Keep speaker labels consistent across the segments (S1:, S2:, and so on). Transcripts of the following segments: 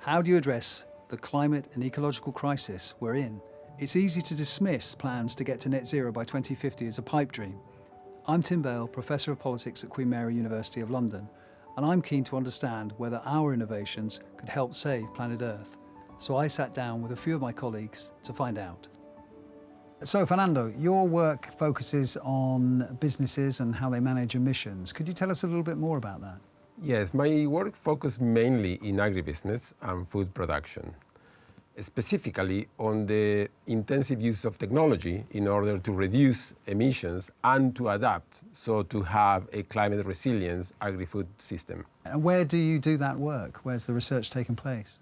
S1: How do you address the climate and ecological crisis we're in? It's easy to dismiss plans to get to net zero by 2050 as a pipe dream. I'm Tim Bale, Professor of Politics at Queen Mary University of London, and I'm keen to understand whether our innovations could help save planet Earth. So I sat down with a few of my colleagues to find out. So Fernando, your work focuses on businesses and how they manage emissions. Could you tell us a little bit more about that?
S2: Yes, my work focuses mainly in agribusiness and food production, specifically on the intensive use of technology in order to reduce emissions and to adapt, so to have a climate resilient agri-food system.
S1: And where do you do that work? Where's the research taking place?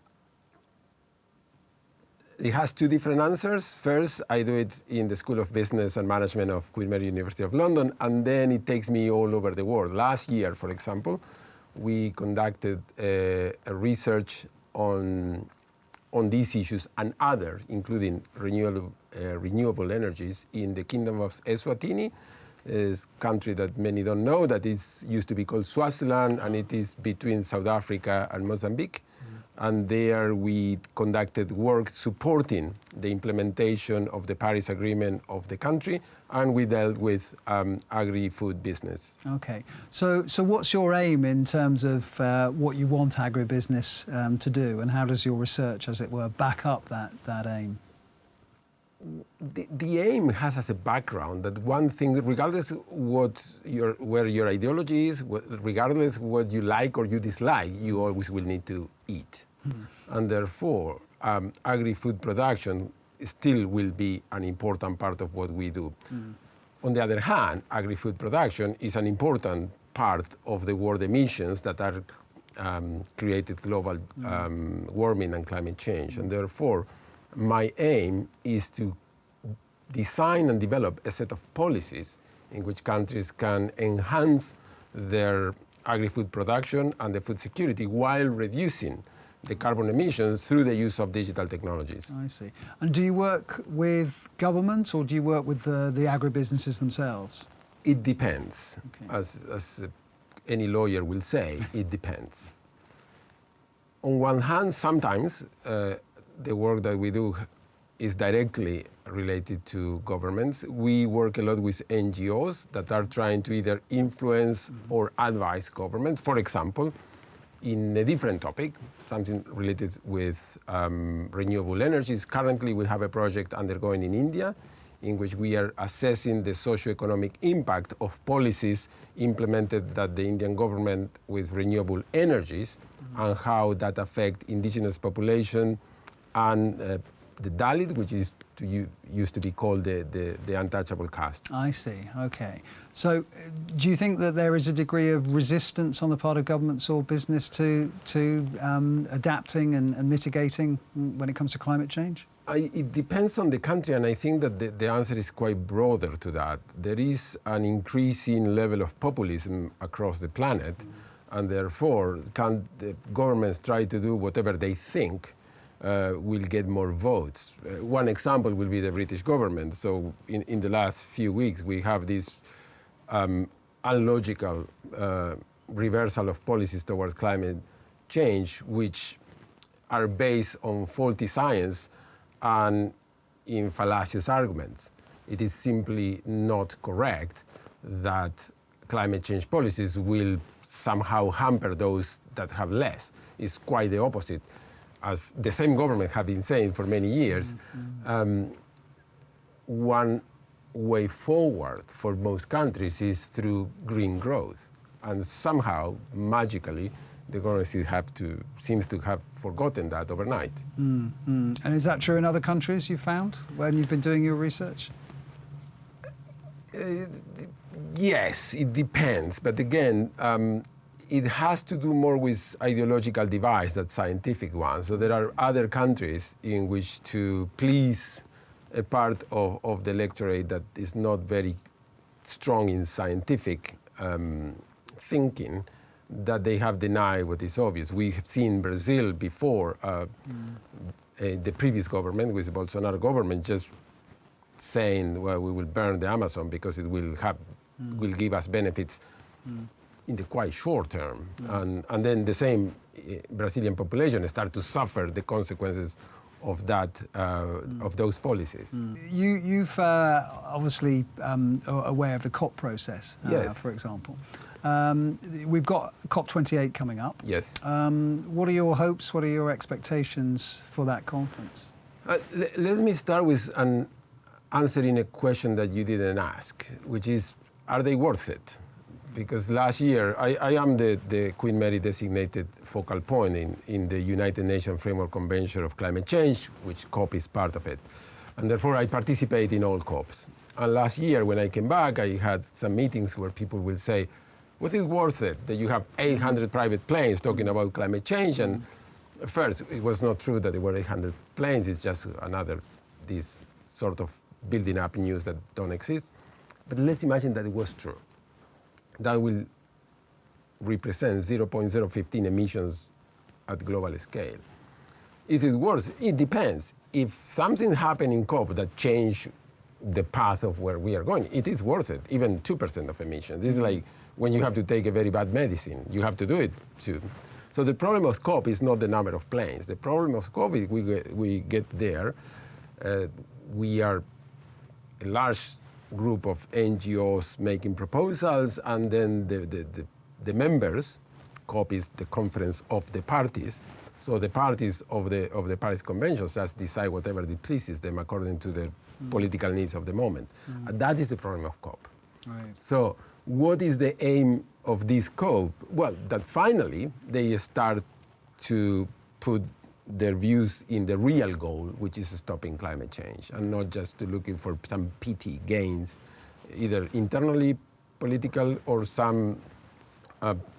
S2: It has two different answers. First, I do it in the School of Business and Management of Queen Mary University of London, and then it takes me all over the world. Last year, for example, we conducted a research on these issues and others, including renewable energies, in the Kingdom of Eswatini, a country that many don't know, that used to be called Swaziland, and it is between South Africa and Mozambique. And there we conducted work supporting the implementation of the Paris Agreement of the country, and we dealt with agri-food business.
S1: Okay, so what's your aim in terms of what you want agribusiness to do, and how does your research, as it were, back up that aim?
S2: The aim has as a background that one thing, regardless where your ideology is, regardless what you like or you dislike, you always will need to eat. And therefore, agri-food production still will be an important part of what we do. On the other hand, agri-food production is an important part of the world emissions that are created global warming and climate change. And therefore, my aim is to design and develop a set of policies in which countries can enhance their agri-food production and the food security while reducing the carbon emissions through the use of digital technologies.
S1: I see. And do you work with governments, or do you work with the agribusinesses themselves?
S2: It depends.
S1: Okay.
S2: As any lawyer will say, it depends. On one hand, sometimes the work that we do is directly related to governments. We work a lot with NGOs that are trying to either influence or advise governments. For example, in a different topic, something related with renewable energies. Currently, we have a project undergoing in India in which we are assessing the socio-economic impact of policies implemented by the Indian government with renewable energies and how that affect indigenous population and the Dalit, which used to be called the untouchable caste.
S1: I see, okay. So do you think that there is a degree of resistance on the part of governments or business to adapting and mitigating when it comes to climate change?
S2: It depends on the country, and I think that the answer is quite broader to that. There is an increasing level of populism across the planet, and therefore the governments try to do whatever they think will get more votes. One example will be the British government. So in the last few weeks, we have this unlogical reversal of policies towards climate change, which are based on faulty science and in fallacious arguments. It is simply not correct that climate change policies will somehow hamper those that have less. It's quite the opposite. As the same government have been saying for many years, one way forward for most countries is through green growth. And somehow, magically, the government seems to have forgotten that overnight.
S1: And is that true in other countries you've found when you've been doing your research?
S2: Yes, it depends. But again, it has to do more with ideological device than scientific ones. So there are other countries in which, to please a part of the electorate that is not very strong in scientific thinking, that they have denied what is obvious. We have seen Brazil before, the previous government, with the Bolsonaro government, just saying, well, we will burn the Amazon because it will give us benefits in the quite short term. And then the same Brazilian population start to suffer the consequences of that, of those policies.
S1: You've obviously aware of the COP process,
S2: Yes.
S1: for example. We've got COP28 coming up.
S2: Yes.
S1: What are your hopes? What are your expectations for that conference?
S2: Let me start with answering a question that you didn't ask, which is, are they worth it? Because last year, I am the Queen Mary designated focal point in the United Nations Framework Convention of Climate Change, which COP is part of it. And therefore, I participate in all COPs. And last year, when I came back, I had some meetings where people will say, was it worth it that you have 800 private planes talking about climate change? And first, it was not true that there were 800 planes. It's just this sort of building up news that don't exist. But let's imagine that it was true. That will represent 0.015 emissions at global scale. Is it worth? It depends. If something happened in COP that changed the path of where we are going, it is worth it, even 2% of emissions. It's like when you have to take a very bad medicine, you have to do it too. So the problem of COP is not the number of planes. The problem of COP is we get there. We are a large group of NGOs making proposals, and then the members, COP is the conference of the parties, so the parties of the Paris Convention just decide whatever it pleases them according to the political needs of the moment. And that is the problem of COP.
S1: Right.
S2: So what is the aim of this COP? Well, that finally they start to put their views in the real goal, which is stopping climate change, and not just to looking for some petty gains, either internally political or some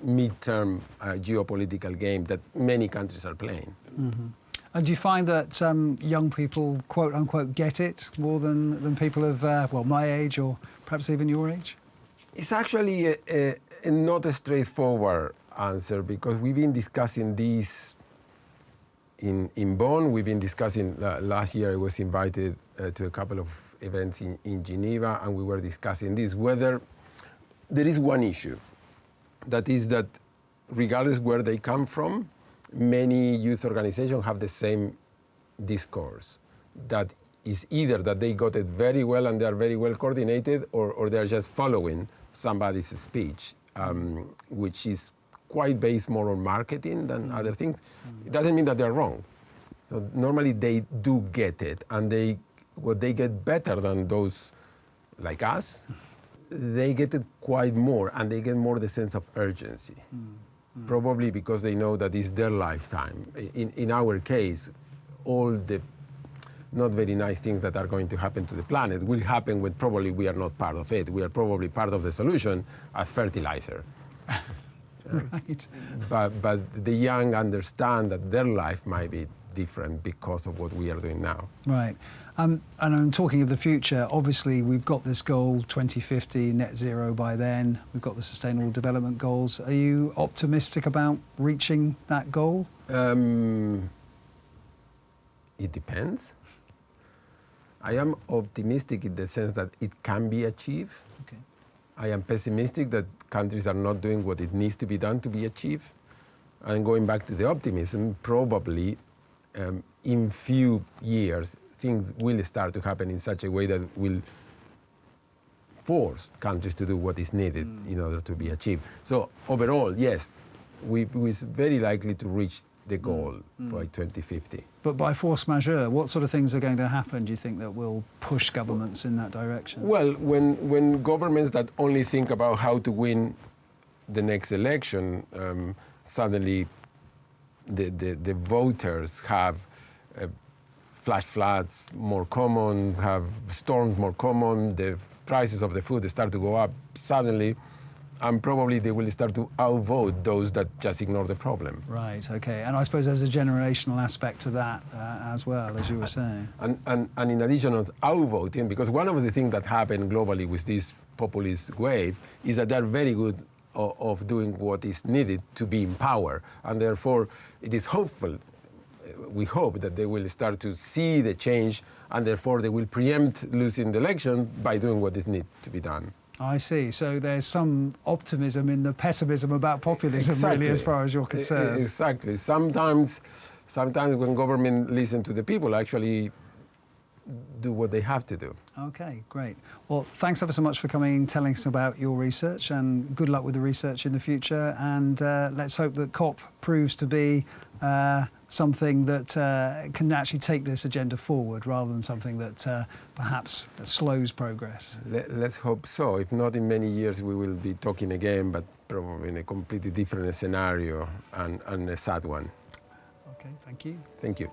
S2: mid-term geopolitical game that many countries are playing.
S1: Mm-hmm. And do you find that young people, quote unquote, get it more than people of, my age or perhaps even your age?
S2: It's actually a not a straightforward answer, because we've been discussing this in Bonn. We've been discussing, last year I was invited to a couple of events in Geneva, and we were discussing this, whether there is one issue, that is that regardless where they come from, many youth organizations have the same discourse, that is either that they got it very well and they are very well coordinated, or they're just following somebody's speech, which is quite based more on marketing than other things. It doesn't mean that they're wrong. So normally they do get it, and what they get better than those like us, they get it quite more, and they get more the sense of urgency. Probably because they know that it's their lifetime. In our case, all the not very nice things that are going to happen to the planet will happen when probably we are not part of it. We are probably part of the solution as fertilizer.
S1: Right.
S2: But the young understand that their life might be different because of what we are doing now.
S1: Right. And I'm talking of the future. Obviously, we've got this goal, 2050, net zero by then. We've got the Sustainable Development Goals. Are you optimistic about reaching that goal?
S2: It depends. I am optimistic in the sense that it can be achieved.
S1: Okay.
S2: I am pessimistic that countries are not doing what it needs to be done to be achieved. And going back to the optimism, probably in few years, things will start to happen in such a way that will force countries to do what is needed in order to be achieved. So overall, yes, we very likely to reach the goal by 2050.
S1: But by force majeure, what sort of things are going to happen, do you think, that will push governments in that direction?
S2: Well, when governments that only think about how to win the next election, suddenly the voters have flash floods more common, have storms more common, the prices of the food start to go up suddenly, and probably they will start to outvote those that just ignore the problem.
S1: Right, okay. And I suppose there's a generational aspect to that as well, as you were saying.
S2: And in addition to outvoting, because one of the things that happened globally with this populist wave is that they're very good of doing what is needed to be in power. And therefore, it is hopeful, we hope that they will start to see the change, and therefore they will preempt losing the election by doing what is needed to be done.
S1: I see. So there's some optimism in the pessimism about populism, really, as far as you're concerned.
S2: Exactly. Sometimes when government listen to the people, actually do what they have to do.
S1: Okay, great. Well, thanks ever so much for coming, telling us about your research, and good luck with the research in the future. And let's hope that COP proves to be something that can actually take this agenda forward, rather than something that perhaps slows progress.
S2: Let's hope so. If not, in many years we will be talking again, but probably in a completely different scenario and a sad one.
S1: Okay, thank you.
S2: Thank you.